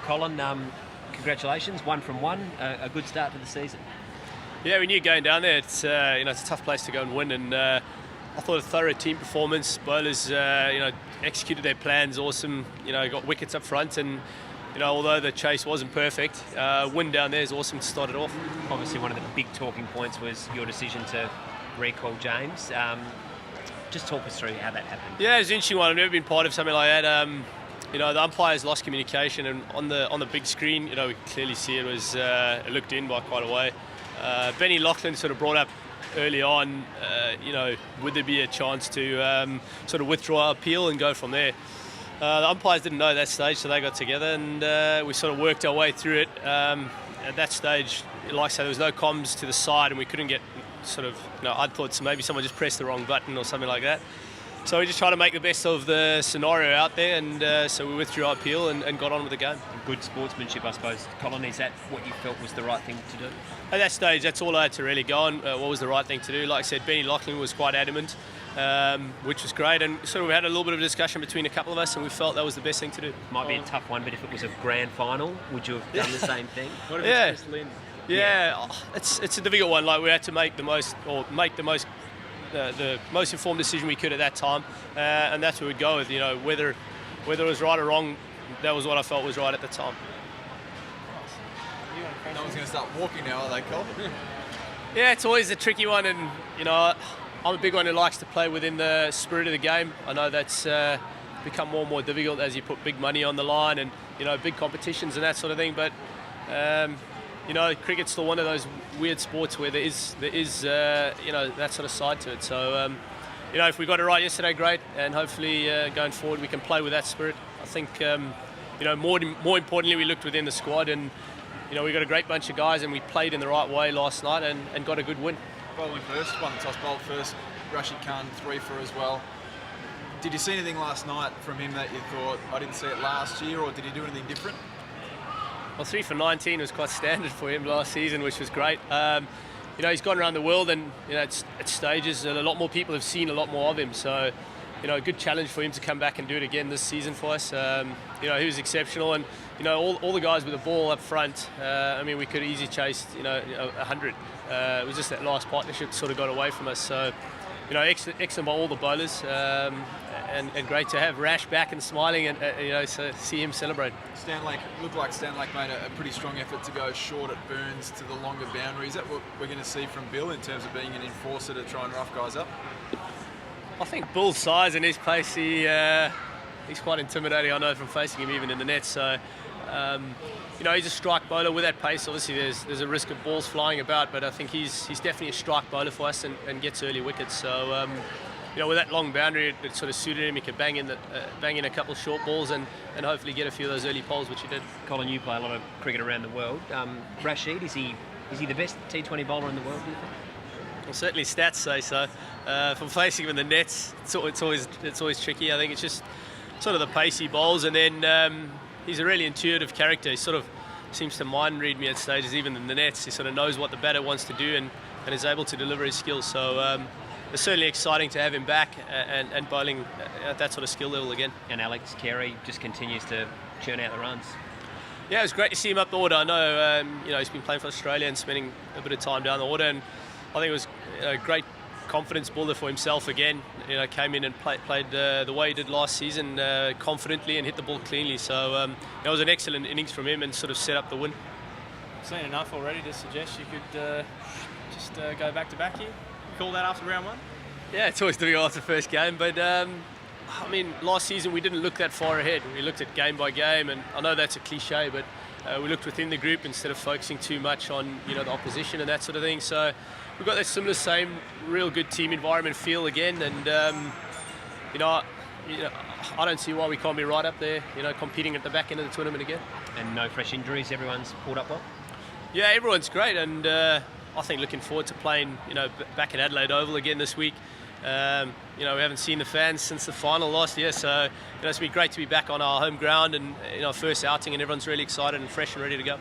Colin, congratulations, 1 from 1, a good start to the season. Yeah, we knew going down there, it's it's a tough place to go and win, and I thought a thorough team performance. Bowlers, executed their plans awesome. Got wickets up front, and although the chase wasn't perfect, win down there is awesome to start it off. Obviously, one of the big talking points was your decision to recall James. Just talk us through how that happened. Yeah, it's an interesting one. I've never been part of something like that. The umpires lost communication, and on the big screen, we could clearly see it was looked in by quite a way. Benny Lachlan sort of brought up early on, would there be a chance to sort of withdraw our appeal and go from there? The umpires didn't know at that stage, so they got together and we sort of worked our way through it. At that stage, like I say, there was no comms to the side, and we couldn't get I thought maybe someone just pressed the wrong button or something like that. So we just tried to make the best of the scenario out there, and so we withdrew our appeal and got on with the game. Good sportsmanship, I suppose. Colin, is that what you felt was the right thing to do? At that stage, that's all I had to really go on. What was the right thing to do? Like I said, Benny Lachlan was quite adamant, which was great, and sort of we had a little bit of a discussion between a couple of us, and we felt that was the best thing to do. Might be a tough one, but if it was a grand final, would you have done the same thing? What if it's Crystal Lynn? Yeah, it's a difficult one. Like, we had to make the most informed decision we could at that time, and that's where we'd go with. Whether it was right or wrong, that was what I felt was right at the time. No one's going to start walking now, are they, Cole? Yeah, it's always a tricky one, and I'm a big one who likes to play within the spirit of the game. I know that's become more and more difficult as you put big money on the line and big competitions and that sort of thing. But cricket's still one of those weird sports where there is that sort of side to it. So if we got it right yesterday, great, and hopefully going forward we can play with that spirit. I think more importantly, we looked within the squad, and we got a great bunch of guys, and we played in the right way last night and got a good win. Bowling first, won the toss, bowled first. Rashid Khan 3 for as well. Did you see anything last night from him that you thought, I didn't see it last year, or did he do anything different? Well, 3 for 19 was quite standard for him last season, which was great. He's gone around the world, and at stages, and a lot more people have seen a lot more of him. So, a good challenge for him to come back and do it again this season for us. He was exceptional, and all the guys with the ball up front. We could have easily chased 100. It was just that last partnership sort of got away from us. So, excellent by all the bowlers, and great to have Rash back and smiling, and so see him celebrate. Looked like Stanlake made a pretty strong effort to go short at Burns to the longer boundary. Is that what we're going to see from Bill in terms of being an enforcer to try and rough guys up? I think Bill's size and his pace, he's quite intimidating, I know, from facing him even in the net. So, he's a strike bowler with that pace. Obviously, there's a risk of balls flying about, but I think he's definitely a strike bowler for us and gets early wickets. So, with that long boundary, it sort of suited him. He could bang in a couple of short balls and hopefully get a few of those early poles, which he did. Colin, you play a lot of cricket around the world. Rashid, is he the best T20 bowler in the world, do you think? Well, certainly stats say so. From facing him in the nets, it's always tricky. I think it's just sort of the pace he bowls, and then he's a really intuitive character. He sort of seems to mind read me at stages, even in the nets. He sort of knows what the batter wants to do and is able to deliver his skills. So it's certainly exciting to have him back and bowling at that sort of skill level again. And Alex Carey just continues to churn out the runs. Yeah, it was great to see him up the order. I know he's been playing for Australia and spending a bit of time down the order, and I think it was a great confidence builder for himself again. Came in and played the way he did last season, confidently, and hit the ball cleanly. So it was an excellent innings from him and sort of set up the win. Seen enough already to suggest you could just go back to back here. You call that after round 1? Yeah, it's always difficult after the first game, but last season we didn't look that far ahead. We looked at game by game, and I know that's a cliche, but we looked within the group instead of focusing too much on the opposition and that sort of thing. So we've got that same real good team environment feel again, and I don't see why we can't be right up there, competing at the back end of the tournament again. And no fresh injuries, everyone's pulled up well? Yeah, everyone's great, and I think looking forward to playing, back at Adelaide Oval again this week. We haven't seen the fans since the final last year, so it's been great to be back on our home ground and first outing, and everyone's really excited and fresh and ready to go.